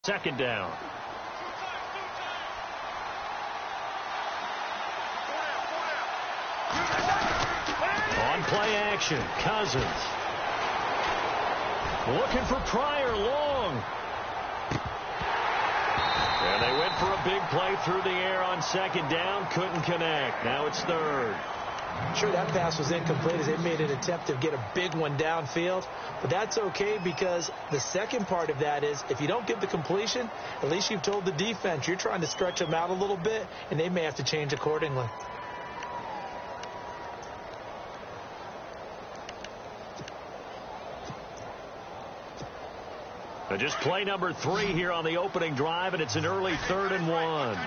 Second down. On play action, Cousins. Looking for Pryor long. And they went for a big play through the air on second down. Couldn't connect. Now it's third. Sure, that pass was incomplete as they made an attempt to get a big one downfield. But that's okay because the second part of that is if you don't get the completion, at least you've told the defense you're trying to stretch them out a little bit, and they may have to change accordingly. Just play number 3 here on the opening drive, and it's an early 3rd and 1.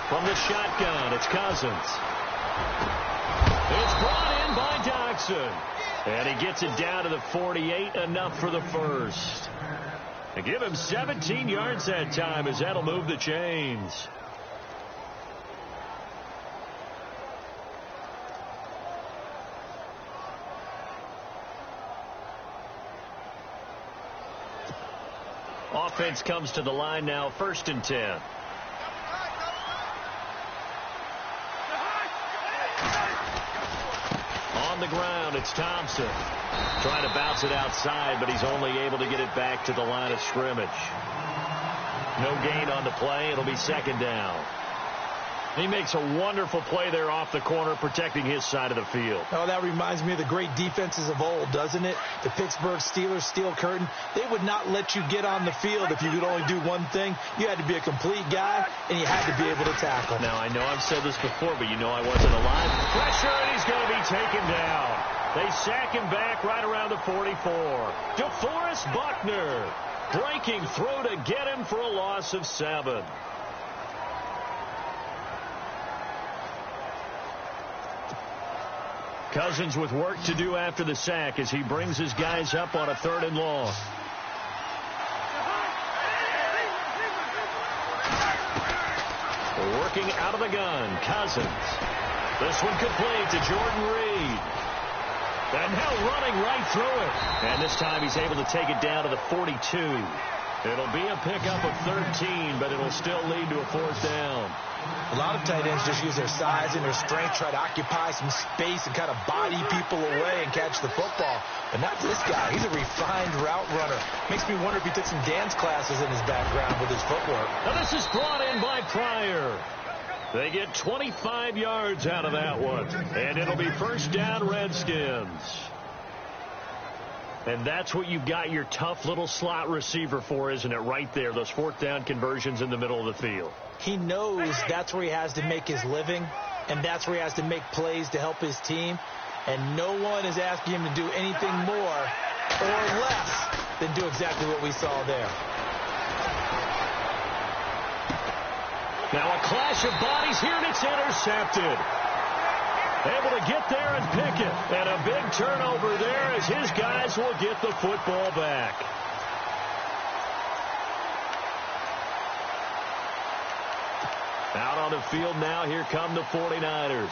From the shotgun, it's Cousins. It's brought in by Doxson. And he gets it down to the 48, enough for the first. And give him 17 yards that time as that'll move the chains. Offense comes to the line now, 1st and 10. On the ground, it's Thompson. Trying to bounce it outside, but he's only able to get it back to the line of scrimmage. No gain on the play. It'll be 2nd down. He makes a wonderful play there off the corner, protecting his side of the field. Oh, that reminds me of the great defenses of old, doesn't it? The Pittsburgh Steelers steel curtain. They would not let you get on the field if you could only do one thing. You had to be a complete guy, and you had to be able to tackle. Now, I know I've said this before, but you know I wasn't alive. Pressure, and he's going to be taken down. They sack him back right around the 44. DeForest Buckner breaking through to get him for a loss of 7. Cousins with work to do after the sack as he brings his guys up on a 3rd and long. Working out of the gun, Cousins. This one complete to Jordan Reed. And now running right through it. And this time he's able to take it down to the 42. It'll be a pickup of 13, but it'll still lead to a 4th down. A lot of tight ends just use their size and their strength, try to occupy some space and kind of body people away and catch the football. But not this guy. He's a refined route runner. Makes me wonder if he took some dance classes in his background with his footwork. Now this is brought in by Pryor. They get 25 yards out of that one. And it'll be 1st down, Redskins. And that's what you've got your tough little slot receiver for, isn't it? Right there, those 4th down conversions in the middle of the field. He knows that's where he has to make his living, and that's where he has to make plays to help his team. And no one is asking him to do anything more or less than do exactly what we saw there. Now a clash of bodies here, and it's intercepted. Able to get there and pick it. And a big turnover there as his guys will get the football back. Out on the field now, here come the 49ers.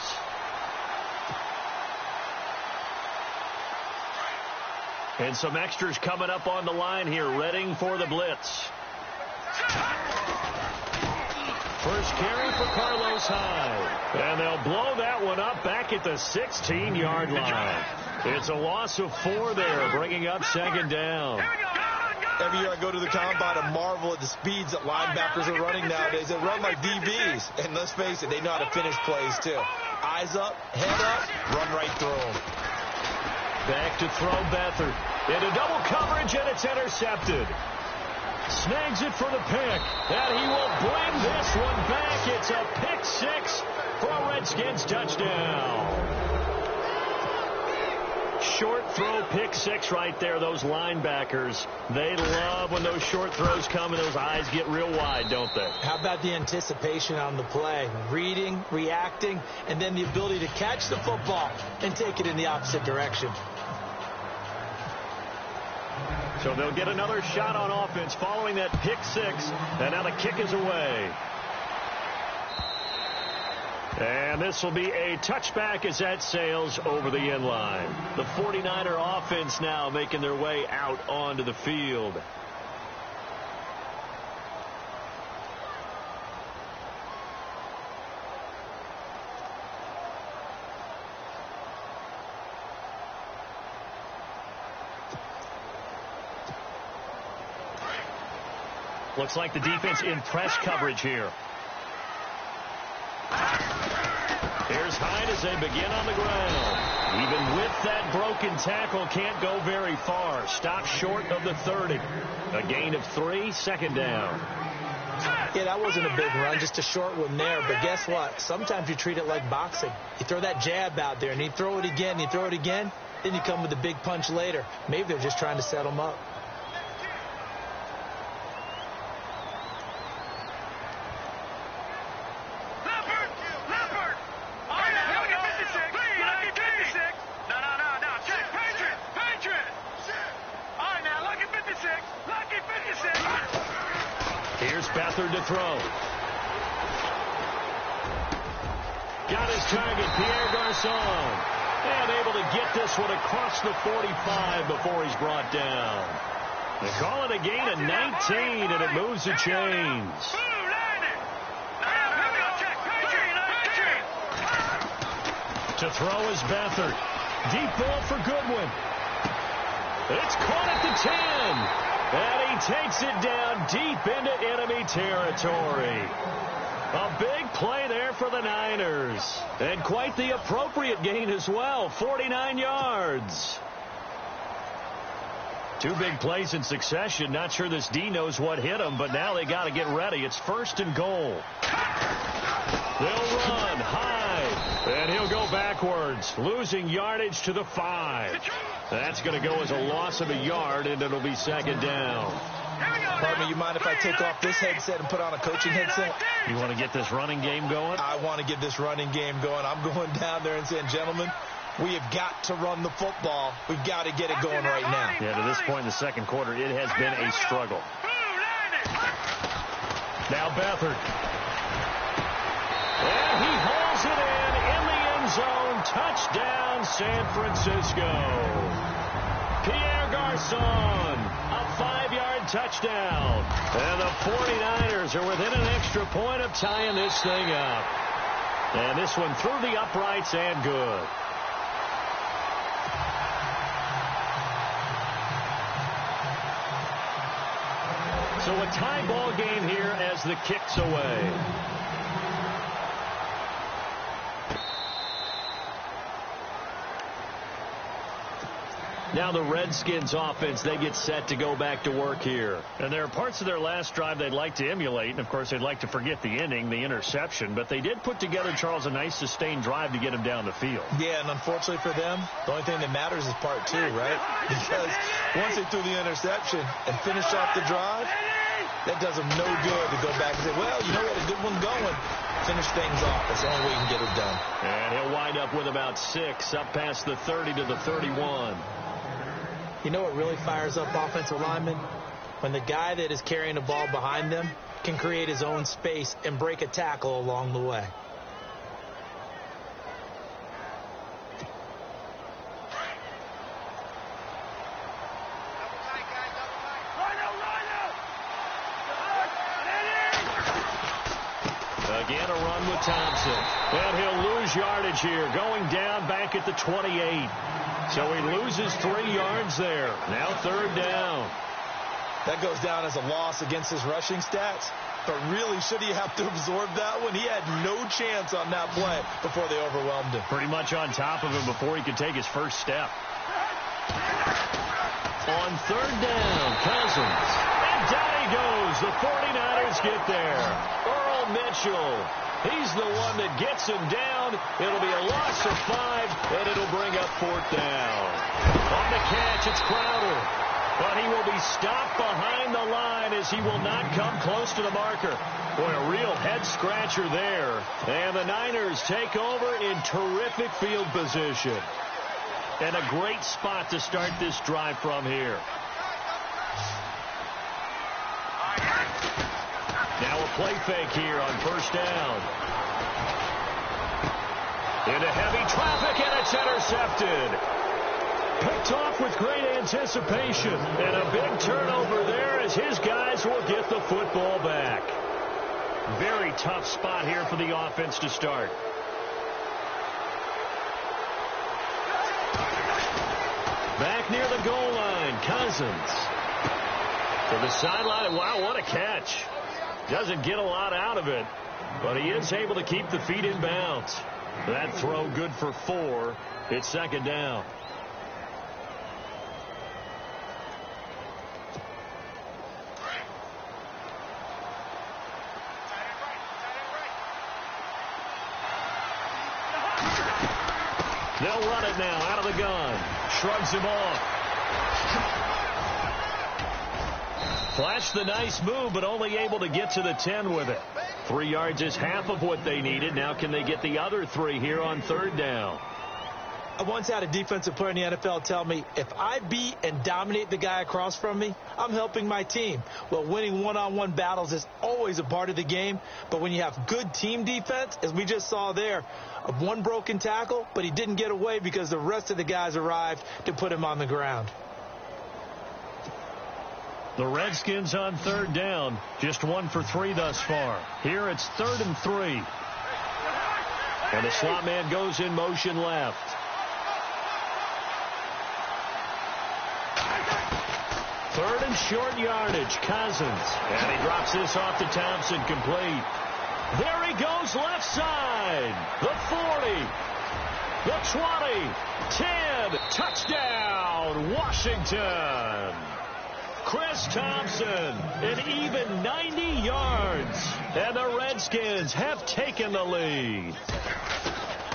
And some extras coming up on the line here, readying for the blitz. First carry for Carlos Hyde. And they'll blow that one up back at the 16-yard line. It's a loss of 4 there, bringing up 2nd down. Every year I go to the combine and marvel at the speeds that linebackers are running nowadays. They run like DBs. And let's face it, they know how to finish plays too. Eyes up, head up, run right through them. Back to throw Beathard. Into double coverage, and it's intercepted. Snags it for the pick, and he will bring this one back. It's a pick 6 for a Redskins touchdown. Short throw, pick 6 right there. Those linebackers, they love when those short throws come and those eyes get real wide, don't they? How about the anticipation on the play? Reading, reacting, and then the ability to catch the football and take it in the opposite direction. So they'll get another shot on offense following that pick 6, and now the kick is away. And this will be a touchback as that sails over the end line. The 49er offense now making their way out onto the field. Looks like the defense in press coverage here. Here's Hyde as they begin on the ground. Even with that broken tackle, can't go very far. Stop short of the 30. A gain of 3, second down. Yeah, that wasn't a big run, just a short one there. But guess what? Sometimes you treat it like boxing. You throw that jab out there, and you throw it again, you throw it again, then you come with a big punch later. Maybe they're just trying to set them up. Beathard to throw. Got his target, Pierre Garçon. And able to get this one across the 45 before he's brought down. They call it a gain of 19, and it moves the chains. To throw is Beathard. Deep ball for Goodwin. It's caught at the 10. And he takes it down deep into enemy territory. A big play there for the Niners. And quite the appropriate gain as well, 49 yards. Two big plays in succession. Not sure this D knows what hit him, but now they got to get ready. It's 1st and goal. They'll run high, and he'll go backwards, losing yardage to the 5. That's going to go as a loss of a yard, and it'll be 2nd down. Pardon me, you mind if I take off this headset and put on a coaching headset? You want to get this running game going? I want to get this running game going. I'm going down there and saying, gentlemen, we have got to run the football. We've got to get it going right now. Yeah, to this point in the second quarter, it has been a struggle. Now Beathard. And he hauls it in the end zone. Touchdown, San Francisco. Pierre Garçon, a 5-yard touchdown. And the 49ers are within an extra point of tying this thing up. And this one through the uprights and good. So a tie ball game here as the kick's away. Now the Redskins offense, they get set to go back to work here. And there are parts of their last drive they'd like to emulate. And, of course, they'd like to forget the ending, the interception. But they did put together, Charles, a nice sustained drive to get him down the field. Yeah, and unfortunately for them, the only thing that matters is part 2, right? Because once they threw the interception and finished off the drive, that does them no good to go back and say, well, you know, we had a good one going. Finish things off. That's the only way you can get it done. And he'll wind up with about 6 up past the 30 to the 31. You know what really fires up offensive linemen? When the guy that is carrying the ball behind them can create his own space and break a tackle along the way. Again, a run with Thompson. And he'll lose yardage here, going down back at the 28. So he loses 3 yards there. Now 3rd down. That goes down as a loss against his rushing stats. But really, should he have to absorb that one? He had no chance on that play before they overwhelmed him. Pretty much on top of him before he could take his first step. On 3rd down, Cousins. And down he goes. The 49ers get there. Earl Mitchell. He's the one that gets him down. It'll be a loss of 5, and it'll bring up 4th down. On the catch, it's Crowder. But he will be stopped behind the line as he will not come close to the marker. Boy, a real head-scratcher there. And the Niners take over in terrific field position. And a great spot to start this drive from here. Now a play fake here on 1st down. Into heavy traffic, and it's intercepted. Picked off with great anticipation. And a big turnover there as his guys will get the football back. Very tough spot here for the offense to start. Back near the goal line, Cousins. To the sideline. Wow, what a catch. Doesn't get a lot out of it, but he is able to keep the feet in bounds. That throw good for 4. It's second down. They'll run it now out of the gun. Shrugs him off. Flashed the nice move, but only able to get to the 10 with it. 3 yards is half of what they needed. Now can they get the other 3 here on third down? I once had a defensive player in the NFL tell me, if I beat and dominate the guy across from me, I'm helping my team. Well, winning one-on-one battles is always a part of the game, but when you have good team defense, as we just saw there, one broken tackle, but he didn't get away because the rest of the guys arrived to put him on the ground. The Redskins on third down, just 1 for 3 thus far. Here it's 3rd and 3. And the slot man goes in motion left. Third and short yardage, Cousins. And he drops this off to Thompson, complete. There he goes, left side. The 40, the 20, 10, touchdown, Washington. Chris Thompson, an even 90 yards. And the Redskins have taken the lead.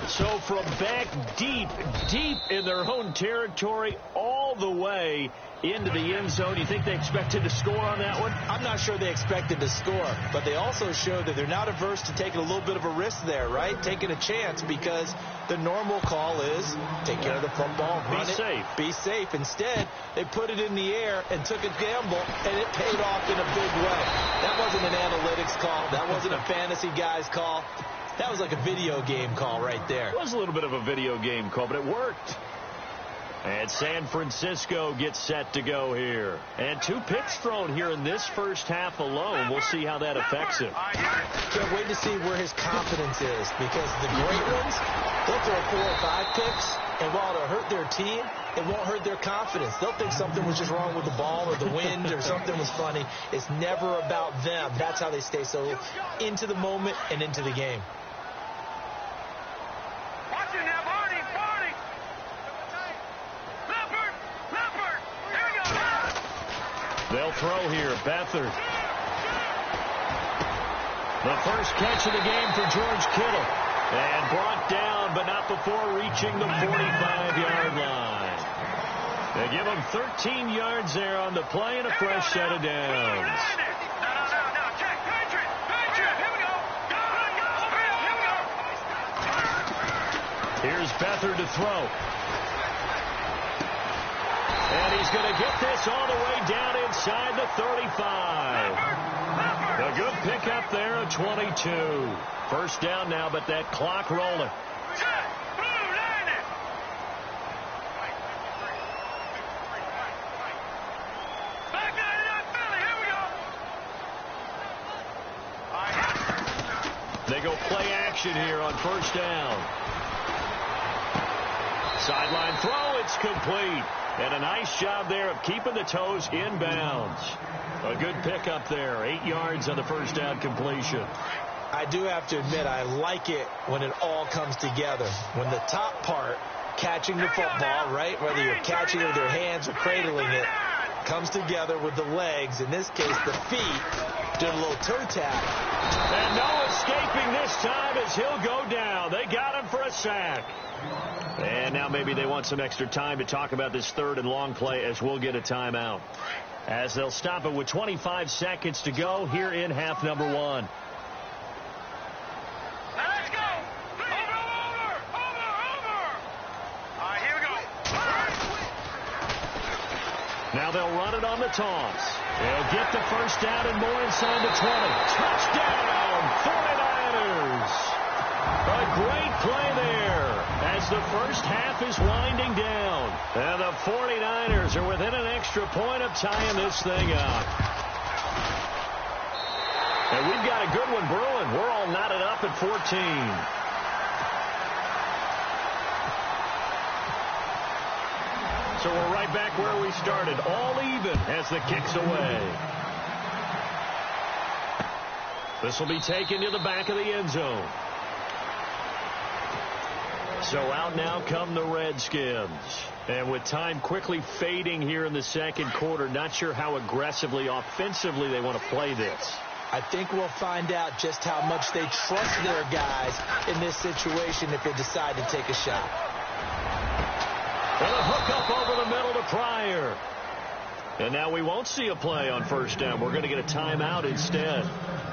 So from back deep in their own territory, all the way into the end zone, you think they expected to score on that one? I'm not sure they expected to score, but they also showed that they're not averse to taking a little bit of a risk there, right? Taking a chance, because the normal call is take care of the football, run it, be safe. Instead, they put it in the air and took a gamble, and it paid off in a big way. That wasn't an analytics call. That wasn't a fantasy guy's call. That was like a video game call right there. It was a little bit of a video game call, but it worked. And San Francisco gets set to go here. And 2 picks thrown here in this first half alone. We'll see how that affects him. Can't wait to see where his confidence is, because the great ones, they'll throw 4 or 5 picks, and while it'll hurt their team, it won't hurt their confidence. They'll think something was just wrong with the ball or the wind or something was funny. It's never about them. That's how they stay so into the moment and into the game. They'll throw here. Beathard. The first catch of the game for George Kittle. And brought down, but not before reaching the 45-yard line. They give him 13 yards there on the play and a fresh set of downs. Here's Beathard to throw. And he's going to get this all the way down inside the 35. A good pickup there at 22. First down now, but that clock rolling. They go play action here on first down. Sideline throw, it's complete. And a nice job there of keeping the toes inbounds. A good pickup there. 8 yards on the first down completion. I do have to admit, I like it when it all comes together. When the top part, catching the football, right, whether you're catching it with your hands or cradling it, comes together with the legs. In this case, the feet. Did a little toe tap. And no escaping this time as he'll go down. They got him for a sack. And now maybe they want some extra time to talk about this third and long play, as we'll get a timeout. As they'll stop it with 25 seconds to go here in half number 1. Let's go. Over. All right, here we go. Now they'll run it on the toss. They'll get the first down and more inside the 20. Touchdown, 49ers. A great play there as the first half is winding down. And the 49ers are within an extra point of tying this thing up. And we've got a good one brewing. We're all knotted up at 14. So we're right back where we started, all even as the kick's away. This will be taken to the back of the end zone. So out now come the Redskins. And with time quickly fading here in the second quarter, not sure how aggressively, offensively they want to play this. I think we'll find out just how much they trust their guys in this situation if they decide to take a shot. And a hook up over the middle to Pryor. And now we won't see a play on first down. We're going to get a timeout instead,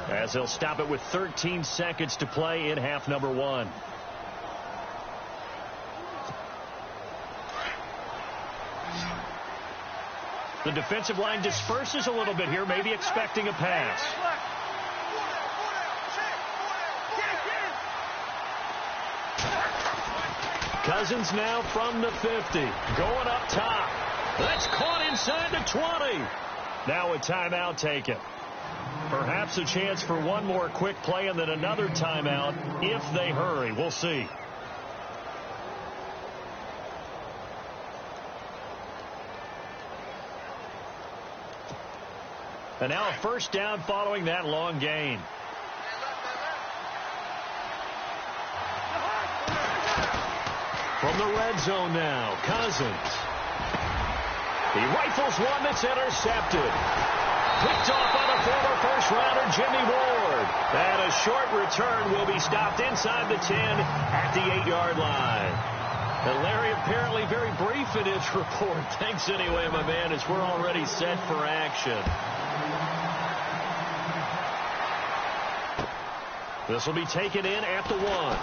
as they'll stop it with 13 seconds to play in half number 1. The defensive line disperses a little bit here, maybe expecting a pass. Cousins now from the 50, going up top. That's caught inside the 20. Now a timeout taken. Perhaps a chance for one more quick play and then another timeout if they hurry. We'll see. And now a first down following that long gain. From the red zone now, Cousins. He rifles one that's intercepted. Picked off by the former first-rounder Jimmy Ward. And a short return will be stopped inside the 10 at the 8-yard line. And Larry apparently very brief in his report. Thanks anyway, my man, as we're already set for action. This will be taken in at the 1.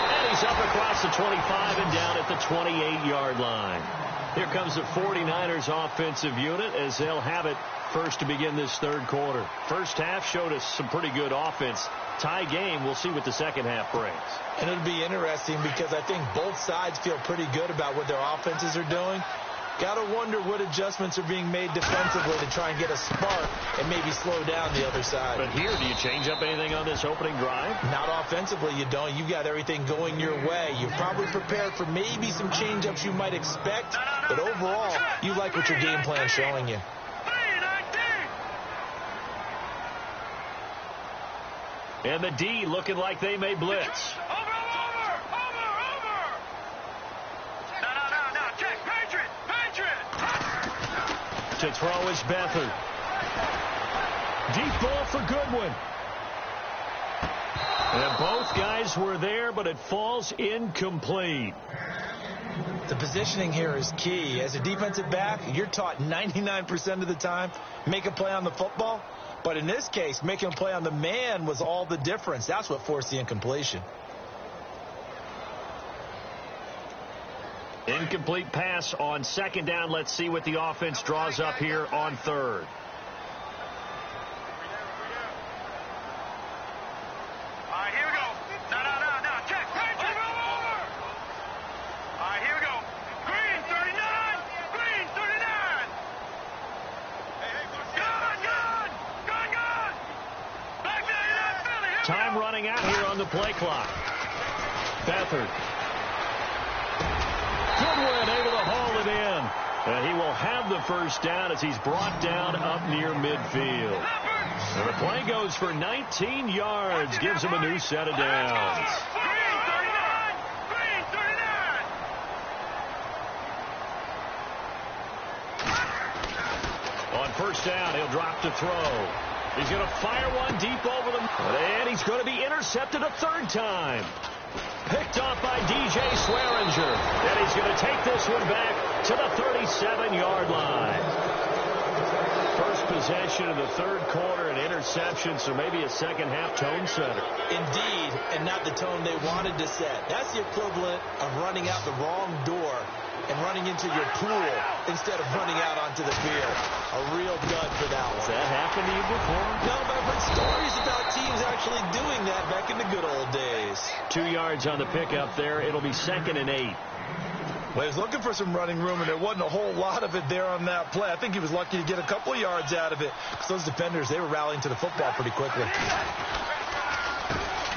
And he's up across the 25 and down at the 28-yard line. Here comes the 49ers offensive unit as they'll have it first to begin this third quarter. First half showed us some pretty good offense. Tie game, we'll see what the second half brings. And it'll be interesting because I think both sides feel pretty good about what their offenses are doing. Got to wonder what adjustments are being made defensively to try and get a spark and maybe slow down the other side. But here, do you change up anything on this opening drive? Not offensively, you don't. You've got everything going your way. You're probably prepared for maybe some change-ups you might expect, but overall, you like what your game plan's showing you. And the D looking like they may blitz. To throw is Beathard. Deep ball for Goodwin. And both guys were there, but it falls incomplete. The positioning here is key. As a defensive back, you're taught 99% of the time, make a play on the football. But in this case, making a play on the man was all the difference. That's what forced the incompletion. Incomplete pass on second down. Let's see what the offense draws up here on third. All right, here we go. No. Check. Over. All right, here we go. Green 39. Gun. Back there, Philly. Time running out here on the play clock. Beathard. Goodwin able to haul it in. And he will have the first down as he's brought down up near midfield. And the play goes for 19 yards. Gives him a new set of downs. Green 39. On first down, he'll drop to throw. He's going to fire one deep over the... And he's going to be intercepted a third time. Picked off by DJ Swearinger. And he's going to take this one back to the 37-yard line. First possession of the third quarter, an interception, so maybe a second-half tone setter. Indeed, and not the tone they wanted to set. That's the equivalent of running out the wrong door and running into your pool instead of running out onto the field. A real dud for that one. Has that happened to you before? No, but I've heard stories about teams actually doing that back in the good old days. 2 yards on the pickup there. It'll be 2nd and 8. Well, he was looking for some running room, and there wasn't a whole lot of it there on that play. I think he was lucky to get a couple of yards out of it because those defenders, they were rallying to the football pretty quickly.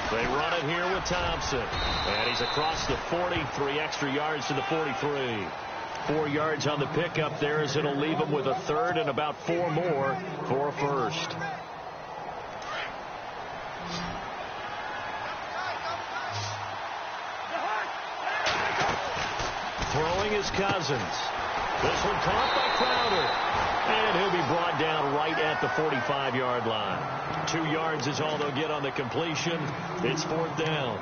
They run it here with Thompson. And he's across the 40, 3 extra yards to the 43. 4 yards on the pickup there as it'll leave him with a third and about 4 more for a first. Throwing is Cousins. This one caught by Crowder. And he'll be brought down right at the 45-yard line. 2 yards is all they'll get on the completion. It's 4th down.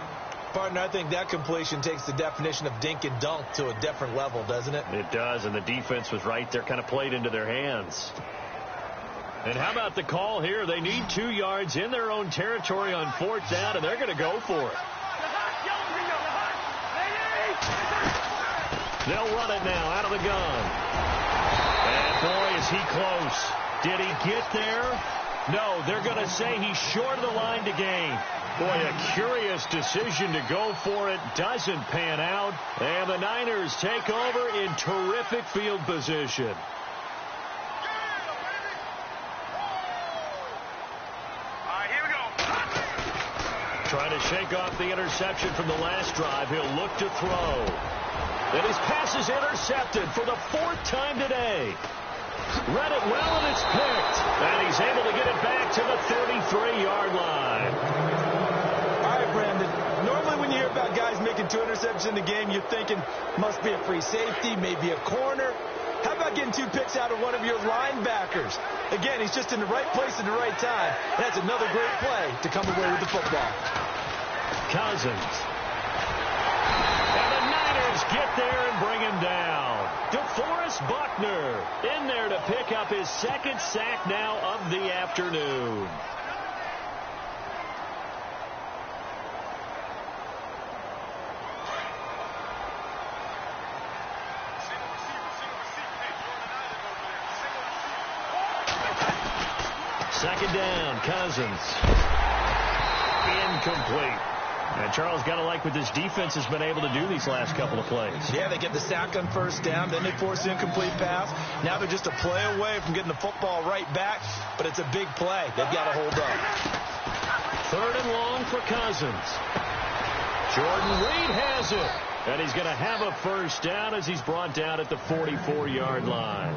Partner, I think that completion takes the definition of dink and dunk to a different level, doesn't it? It does, and the defense was right there, kind of played into their hands. And how about the call here? They need 2 yards in their own territory on 4th down, and they're going to go for it. They'll run it now out of the gun. And boy, is he close. Did he get there? No, they're going to say he's short of the line to gain. Boy, a curious decision to go for it. Doesn't pan out. And the Niners take over in terrific field position. Trying to shake off the interception from the last drive. He'll look to throw. And his pass is intercepted for the 4th time today. Read it well, and it's picked. And he's able to get it back to the 33-yard line. All right, Brandon. Normally when you hear about guys making 2 interceptions in the game, you're thinking must be a free safety, maybe a corner. How about getting 2 picks out of one of your linebackers? Again, he's just in the right place at the right time. That's another great play to come away with the football. Cousins. And the Niners get there and bring him down. DeForest Buckner in there to pick up his 2nd sack now of the afternoon. Second down, Cousins. Incomplete. And Charles, got to like what this defense has been able to do these last couple of plays. Yeah, they get the sack on 1st down, then they force the incomplete pass. Now they're just a play away from getting the football right back, but it's a big play. They've got to hold up. 3rd and long for Cousins. Jordan Reed has it. And he's going to have a 1st down as he's brought down at the 44-yard line.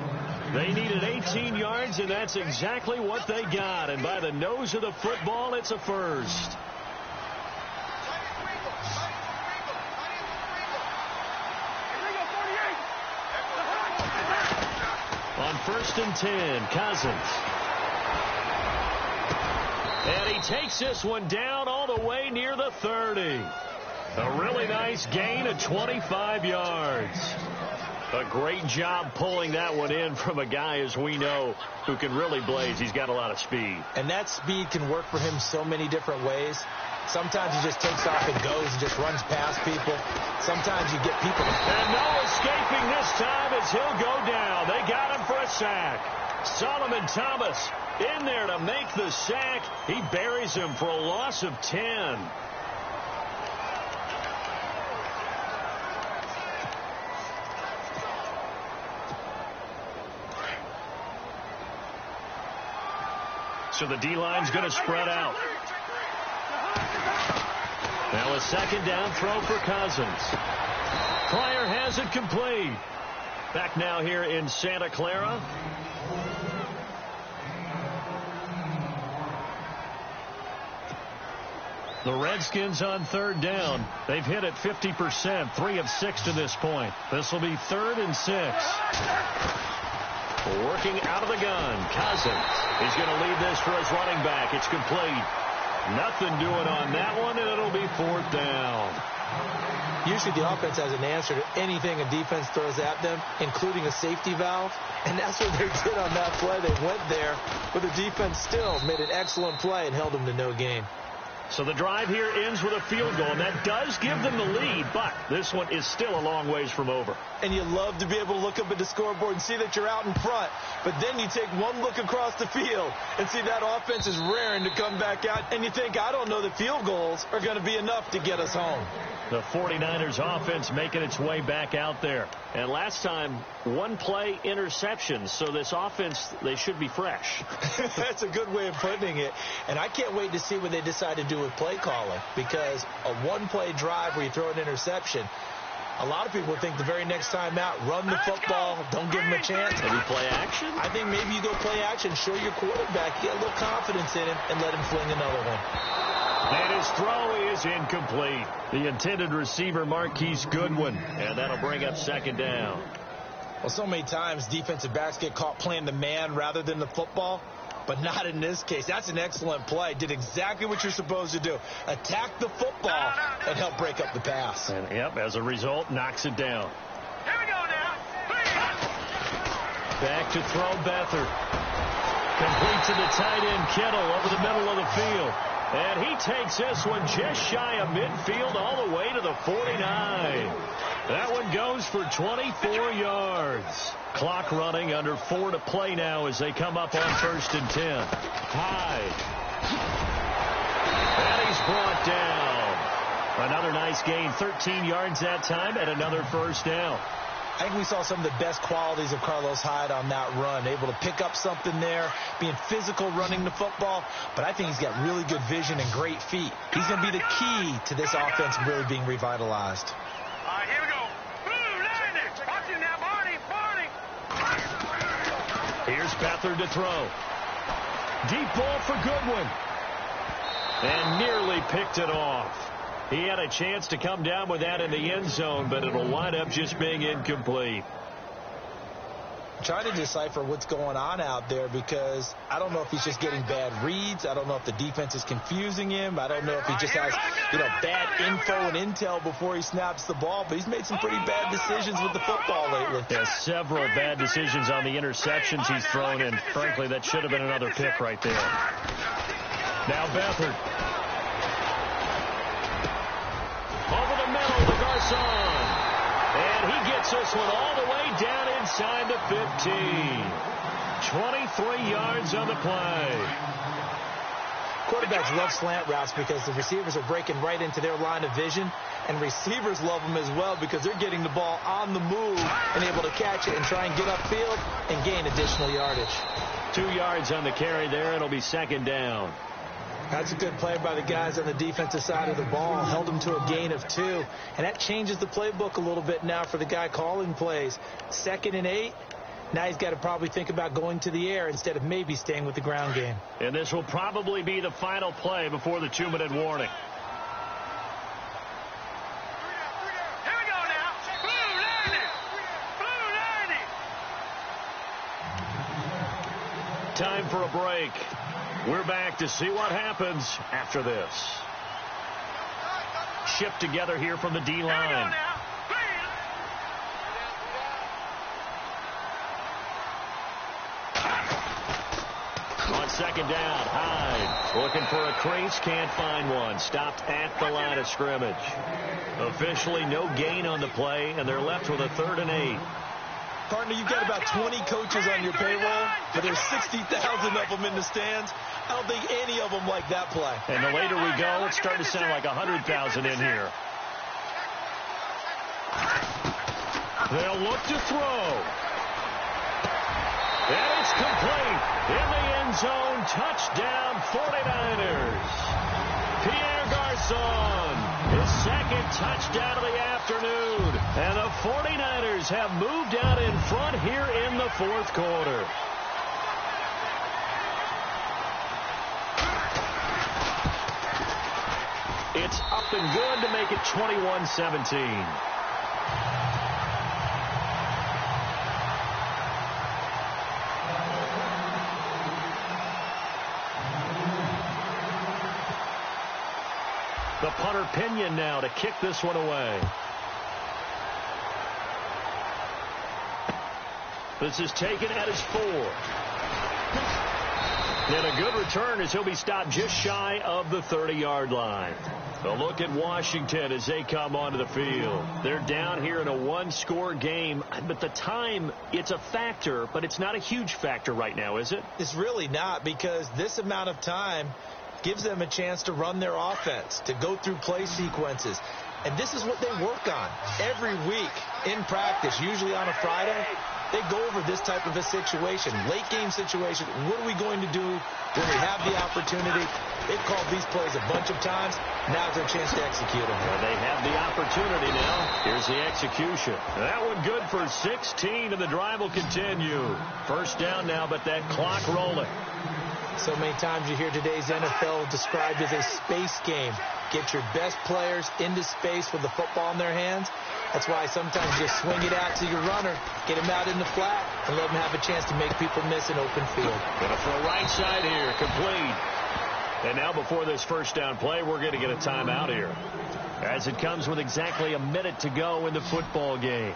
They needed 18 yards, and that's exactly what they got. And by the nose of the football, it's a first. On 1st and 10, Cousins. And he takes this one down all the way near the 30. A really nice gain of 25 yards. A great job pulling that one in from a guy, as we know, who can really blaze. He's got a lot of speed. And that speed can work for him so many different ways. Sometimes he just takes off and goes and just runs past people. Sometimes you get people. And no escaping this time as he'll go down. They got him for a sack. Solomon Thomas in there to make the sack. He buries him for a loss of 10. So the D-line's going to spread out. Now a 2nd down throw for Cousins. Pryor has it complete. Back now here in Santa Clara. The Redskins on 3rd down. They've hit it 50%, 3 of 6 to this point. This will be 3rd and 6. Working out of the gun, Cousins. He's going to lead this for his running back. It's complete. Nothing doing on that one, and it'll be 4th down. Usually the offense has an answer to anything a defense throws at them, including a safety valve. And that's what they did on that play. They went there, but the defense still made an excellent play and held them to no gain. So the drive here ends with a field goal, and that does give them the lead, but this one is still a long ways from over. And you love to be able to look up at the scoreboard and see that you're out in front, but then you take one look across the field and see that offense is raring to come back out, and you think, I don't know that field goals are going to be enough to get us home. The 49ers offense making its way back out there. And last time, one-play interceptions, so this offense, they should be fresh. That's a good way of putting it. And I can't wait to see what they decide to do with play calling, because a one-play drive where you throw an interception, a lot of people think the very next time out, run the football, don't give them a chance. Maybe play action? I think maybe you go play action, show your quarterback, get a little confidence in him, and let him fling another one. And his throw is incomplete. The intended receiver, Marquise Goodwin, and that'll bring up second down. Well, so many times defensive backs get caught playing the man rather than the football, but not in this case. That's an excellent play. Did exactly what you're supposed to do. Attack the football and help break up the pass. And, yep, as a result, knocks it down. Here we go now. Back to throw Beathard. Complete to the tight end, Kittle, over the middle of the field. And he takes this one just shy of midfield all the way to the 49. That one goes for 24 yards. Clock running, under 4 to play now as they come up on 1st and 10. Hyde. And he's brought down. Another nice gain, 13 yards that time, and another first down. I think we saw some of the best qualities of Carlos Hyde on that run. Able to pick up something there, being physical, running the football. But I think he's got really good vision and great feet. He's going to be the key to this offense really being revitalized. All right, here we go. Watch him now, Barney. Here's Beathard to throw. Deep ball for Goodwin. And nearly picked it off. He had a chance to come down with that in the end zone, but it'll wind up just being incomplete. Trying to decipher what's going on out there, because I don't know if he's just getting bad reads. I don't know if the defense is confusing him. I don't know if he just has, bad info and intel before he snaps the ball. But he's made some pretty bad decisions with the football lately. There's several bad decisions on the interceptions he's thrown, and frankly, that should have been another pick right there. Now Beathard. Over the middle to Garcon. And he gets this one all the way down inside the 15. 23 yards on the play. Quarterbacks love slant routes because the receivers are breaking right into their line of vision. And receivers love them as well because they're getting the ball on the move and able to catch it and try and get upfield and gain additional yardage. 2 yards on the carry there. It'll be second down. That's a good play by the guys on the defensive side of the ball. Held them to a gain of 2. And that changes the playbook a little bit now for the guy calling plays. 2nd and 8. Now he's got to probably think about going to the air instead of maybe staying with the ground game. And this will probably be the final play before the 2-minute warning. Here we go now. Blue 90. Time for a break. We're back to see what happens after this. Shipped together here from the D-line. On second down, Hyde looking for a crease, can't find one. Stopped at the line of scrimmage. Officially no gain on the play, and they're left with a 3rd and 8. Partner, you've got about 20 coaches on your payroll, but there's 60,000 of them in the stands. I don't think any of them like that play. And the later we go, it's starting to sound like 100,000 in here. They'll look to throw. And it's complete. In the end zone, touchdown 49ers. Pierre Garcon, his 2nd touchdown of the afternoon. And the 49ers have moved out in front here in the 4th quarter. It's up and good to make it 21-17. The punter Pinion now to kick this one away. This is taken at his 4. And a good return as he'll be stopped just shy of the 30-yard line. A look at Washington as they come onto the field. They're down here in a one-score game, but the time, it's a factor, but it's not a huge factor right now, is it? It's really not, because this amount of time gives them a chance to run their offense, to go through play sequences. And this is what they work on every week in practice, usually on a Friday. They go over this type of a situation, late game situation. What are we going to do when we have the opportunity? They've called these plays a bunch of times. Now's their chance to execute them. Well, they have the opportunity now. Here's the execution. That one good for 16, and the drive will continue. First down now, but that clock rolling. So many times you hear today's NFL described as a space game. Get your best players into space with the football in their hands. That's why sometimes you just swing it out to your runner, get him out in the flat, and let him have a chance to make people miss an open field. Going to throw right side here, complete. And now before this first down play, we're going to get a timeout here, as it comes with exactly a minute to go in the football game.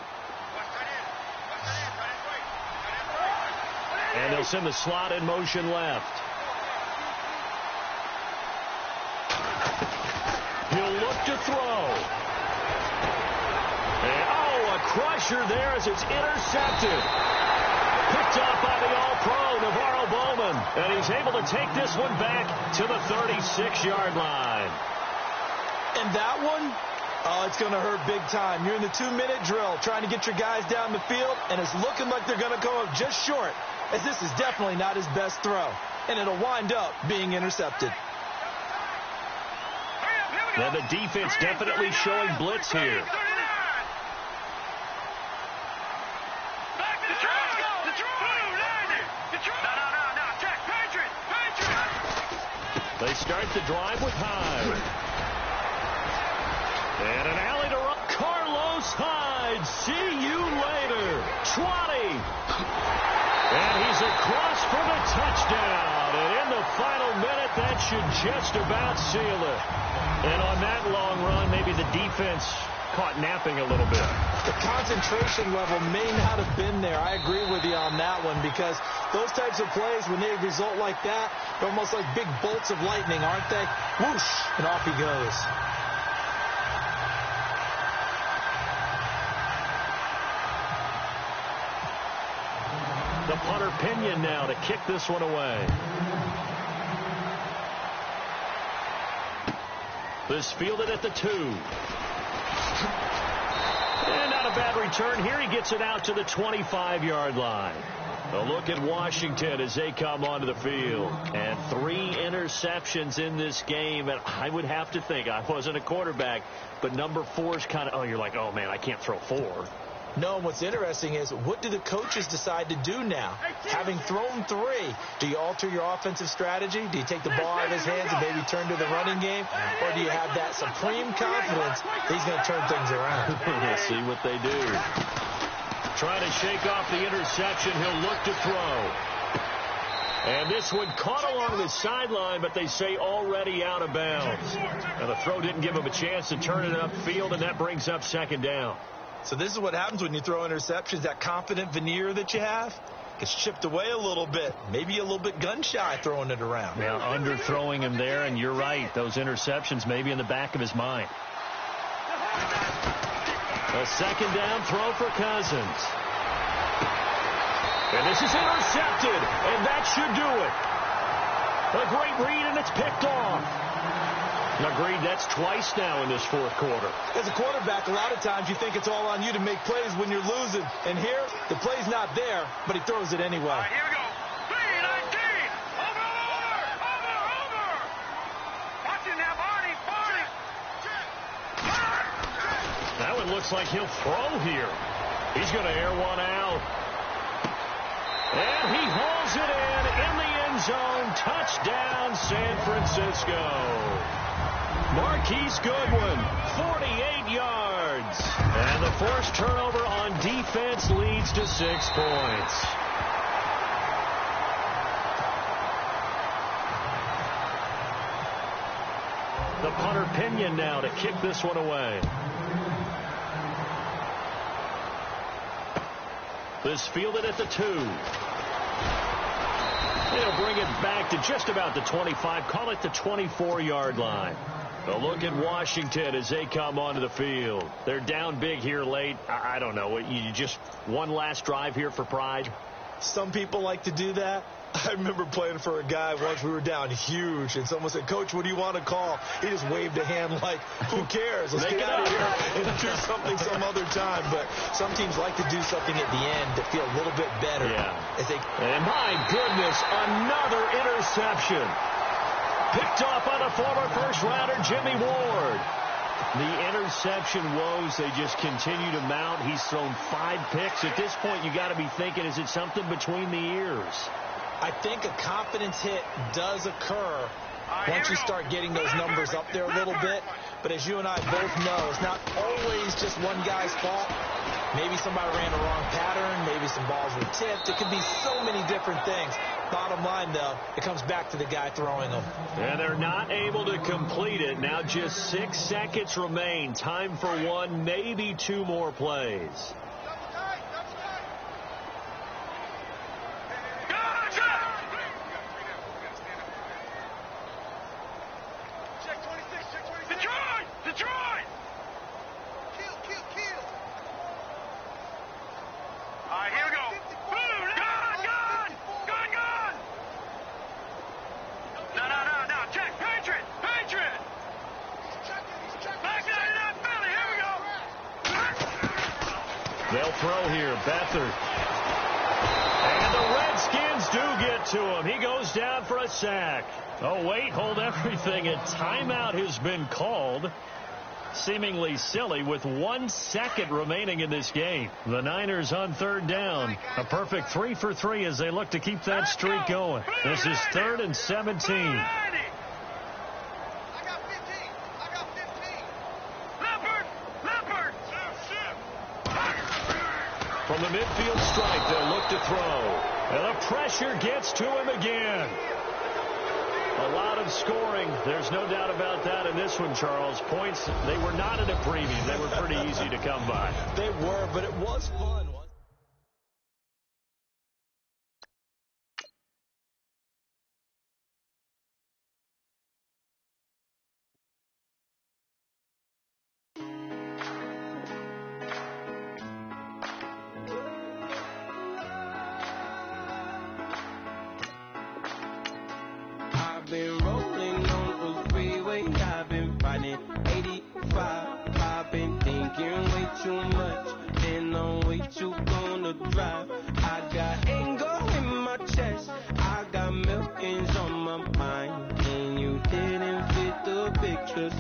And they'll send the slot in motion left. He'll look to throw. And, a crusher there as it's intercepted. Picked off by the All-Pro, Navarro Bowman. And he's able to take this one back to the 36-yard line. And that one, it's going to hurt big time. You're in the 2-minute drill trying to get your guys down the field, and it's looking like they're going to go up just short, as this is definitely not his best throw. And it'll wind up being intercepted. Now the defense definitely showing blitz here. They start the drive with Hyde. And an alley to run. Carlos Hyde. See you later. 20. And he's across for the touchdown. And in the final minute, that should just about seal it. And on that long run, maybe the defense caught napping a little bit. The concentration level may not have been there. I agree with you on that one, because those types of plays, when they result like that, they're almost like big bolts of lightning, aren't they? Whoosh, and off he goes. The punter Pinion now to kick this one away. This fielded at the 2. And not a bad return here. He gets it out to the 25-yard line. A look at Washington as they come onto the field. And 3 interceptions in this game. And I would have to think, I wasn't a quarterback, but number 4 is kind of, you're like, oh, man, I can't throw 4. No, and what's interesting is, what do the coaches decide to do now? Having thrown 3, do you alter your offensive strategy? Do you take the ball out of his hands and maybe turn to the running game? Or do you have that supreme confidence that he's going to turn things around? We'll see what they do. Trying to shake off the interception. He'll look to throw. And this one caught along the sideline, but they say already out of bounds. Now the throw didn't give him a chance to turn it upfield, and that brings up second down. So this is what happens when you throw interceptions. That confident veneer that you have gets chipped away a little bit. Maybe a little bit gun-shy throwing it around. Now underthrowing him there, and you're right. Those interceptions may be in the back of his mind. A second down throw for Cousins. And this is intercepted, and that should do it. A great read, and it's picked off. Agreed, that's twice now in this fourth quarter. As a quarterback, a lot of times you think it's all on you to make plays when you're losing. And here, the play's not there, but he throws it anyway. All right, here we go. 3-19. Over. Watch it now, Barney. That one looks like he'll throw here. He's going to air one out. And he hauls it in the end zone. Touchdown, San Francisco. Marquise Goodwin, 48 yards. And the forced turnover on defense leads to 6 points. The punter Pinion now to kick this one away. This fielded at the 2. They'll bring bring it back to just about the 25, call it the 24-yard line. A look at Washington as they come onto the field. They're down big here late. I don't know. You just one last drive here for pride? Some people like to do that. I remember playing for a guy once. We were down huge, and someone said, "Coach, what do you want to call?" He just waved a hand like, "Who cares? Let's get out of here and do something some other time." But some teams like to do something at the end to feel a little bit better. Yeah. And my goodness, another interception. Picked off by the former first-rounder, Jimmy Ward. The interception woes, they just continue to mount. He's thrown 5 picks. At this point, you got to be thinking, is it something between the ears? I think a confidence hit does occur once you start getting those numbers up there a little bit. But as you and I both know, it's not always just one guy's fault. Maybe somebody ran a wrong pattern. Maybe some balls were tipped. It could be so many different things. Bottom line, though, it comes back to the guy throwing them. And they're not able to complete it. Now just 6 seconds remain. Time for 1, maybe 2 more plays. They'll throw here. Beathard. And the Redskins do get to him. He goes down for a sack. Oh, wait, hold everything. A timeout has been called. Seemingly silly with 1 second remaining in this game. The Niners on 3rd down. A perfect 3 for 3 as they look to keep that streak going. This is 3rd and 17. From the midfield stripe, they'll look to throw. And the pressure gets to him again. A lot of scoring. There's no doubt about that in this one, Charles. Points, they were not in a preview. They were pretty easy to come by. They were, but it was fun. I've been rolling on the freeway, I've been riding 85. I've been thinking way too much, and I'm way too gonna drive. I got anger in my chest, I got millions on my mind, and you didn't fit the picture.